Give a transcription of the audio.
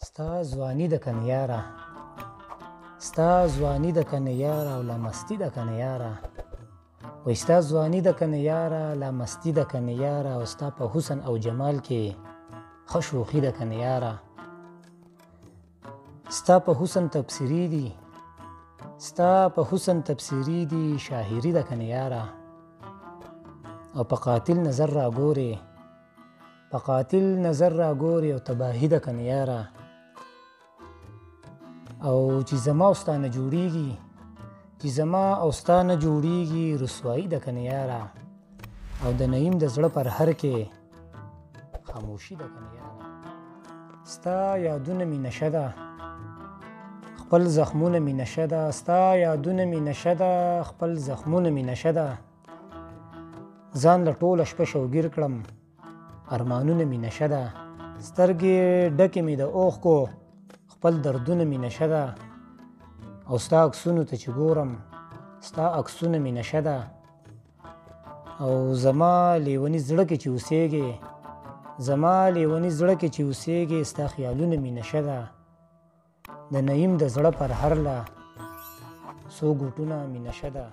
ستا ځواني ده کنه یاره، ستا ځواني ده کنه یاره او لا مستي ده کنه یاره. وای ستا ځواني ده کنه یاره، لا مستي ده کنه یاره، او ستا په حسن او جمال کې ښه شوخي ده کنه یاره. ستا په حسن تبصرې دي، ستا په حسن تبصرې دي، شاهري ده کنه یاره. او په قاتل نظر را ګورې، په قاتل نظر را ګورې او تباهي ده کنه یاره. او چې زما او ستا نه جوړیږي، چې زما او ستا نه جوړیږي، رسوایي ده کنه یاره. او د نعیم د زړه پر هر کې خاموشي ده کنه یاره. ستا یادونه مې نشه ده، خپل زخمونه مې نشه ده. ستا یادونه مې نشه ده، خپل زخمونه مې نشه ده. ځان له ټوله شپه شوګیر کړم، ارمانونه مې نشه ده. سترګې ډکې مې د اوښکو، خپل دردونه مې نشه ده. او ستا عکسونو ته چې ګورم، ستا عکسونه مې نشه ده. او زما لیوني زړه کې چې اوسېږې، زما لیوني زړه کې چې اوسېږې، ستا خیالونه مې نشه ده. د نعیم د زړه پر هر له څو ګوټونه مې نشه ده.